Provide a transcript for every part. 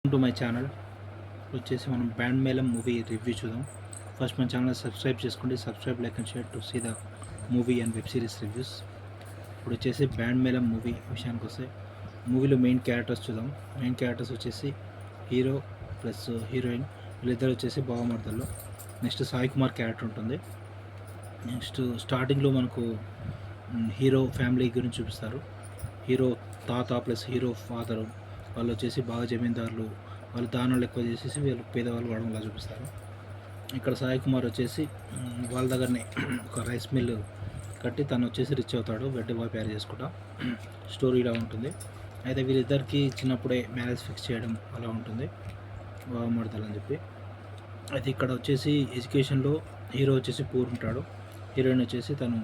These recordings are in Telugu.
టు మై ఛానల్ వచ్చేసి మనం బ్యాండ్ మేళం మూవీ రివ్యూ చూద్దాం. ఫస్ట్ మన ఛానల్ సబ్స్క్రైబ్ చేసుకోండి. Subscribe, like and share to see the movie and web series reviews. ఇప్పుడు వచ్చేసి బ్యాండ్ మేళం మూవీ విషయానికి వస్తే మూవీలో మెయిన్ క్యారెక్టర్స్ చూద్దాం. మెయిన్ క్యారెక్టర్స్ వచ్చేసి హీరో ప్లస్ హీరోయిన్, వీళ్ళిద్దరు వచ్చేసి బావమర్దల్లో. నెక్స్ట్ సాయి కుమార్ క్యారెక్టర్ ఉంటుంది. నెక్స్ట్ స్టార్టింగ్లో మనకు హీరో ఫ్యామిలీ గురించి చూపిస్తారు. హీరో తాత ప్లస్ హీరో ఫాదరు వాళ్ళు వచ్చేసి బాగా జమీందారులు, వాళ్ళు దానాలు ఎక్కువ చేసేసి వీళ్ళు పేదవాళ్ళు వాడడంలా చూపిస్తారు. ఇక్కడ సాయి కుమార్ వచ్చేసి వాళ్ళ దగ్గరనే ఒక రైస్ మిల్ కట్టి తను వచ్చేసి రిచ్ అవుతాడు, వెడ్డి బాయ్ ప్యారీ చేసుకుంటా. స్టోరీ ఇలా ఉంటుంది. అయితే వీళ్ళిద్దరికి చిన్నప్పుడే మ్యారేజ్ ఫిక్స్ చేయడం అలా ఉంటుంది, బావమర్దలు చెప్పి. అయితే ఇక్కడ వచ్చేసి ఎడ్యుకేషన్లో హీరో వచ్చేసి పూర్ ఉంటాడు, హీరోయిన్ వచ్చేసి తను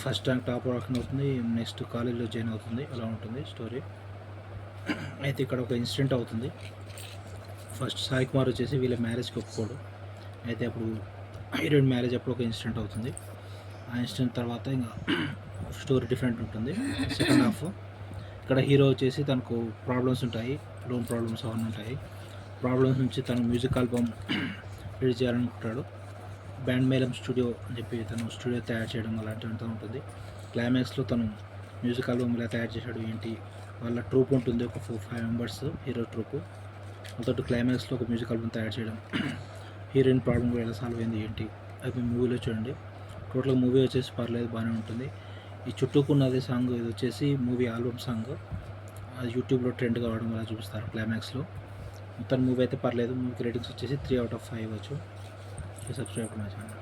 ఫస్ట్ ర్యాంక్ టాప్ రాకుండా అవుతుంది, నెక్స్ట్ కాలేజ్లో జాయిన్ అవుతుంది, అలా ఉంటుంది స్టోరీ. అయితే ఇక్కడ ఒక ఇన్సిడెంట్ అవుతుంది. ఫస్ట్ సాయి కుమార్ వచ్చేసి వీళ్ళ మ్యారేజ్కి ఒప్పుకోడు. అయితే అప్పుడు హీరోయిన్ మ్యారేజ్ అప్పుడు ఒక ఇన్సిడెంట్ అవుతుంది. ఆ ఇన్సిడెంట్ తర్వాత ఇంకా స్టోరీ డిఫరెంట్ ఉంటుంది. సెకండ్ హాఫ్ ఇక్కడ హీరో వచ్చేసి తనకు ప్రాబ్లమ్స్ ఉంటాయి, లోన్ ప్రాబ్లమ్స్ అవన్నీ ఉంటాయి. ప్రాబ్లమ్స్ నుంచి తను మ్యూజిక్ ఆల్బమ్ రిలీజ్ చేయాలనుకుంటాడు. బ్యాండ్ మేళం స్టూడియో అని చెప్పి తను స్టూడియో తయారు చేయడం అలాంటివంతా ఉంటుంది. క్లైమాక్స్లో తను మ్యూజిక్ ఆల్బమ్ ఇలా తయారు చేశాడు ఏంటి, వాళ్ళ ట్రూప్ ఉంటుంది, ఒక 4-5 మెంబర్స్ హీరో ట్రూపు. వాళ్ళతో క్లైమాక్స్లో ఒక మ్యూజిక్ ఆల్బమ్ తయారు చేయడం, హీరోయిన్ ప్రాబ్లం కూడా ఎలా సాల్వ్ అయింది ఏంటి, అది మూవీలో చూడండి. టోటల్ మూవీ వచ్చేసి పర్లేదు, బాగానే ఉంటుంది. ఈ చుట్టూకున్నది సాంగ్, ఇది వచ్చేసి మూవీ ఆల్బమ్ సాంగ్, అది యూట్యూబ్లో ట్రెండ్ కావడం అలా చూపిస్తారు క్లైమాక్స్లో. మొత్తం మూవీ అయితే పర్లేదు. మూవీకి రేటింగ్స్ వచ్చేసి 3/5 ఇవ్వచ్చు. Subscribe my channel.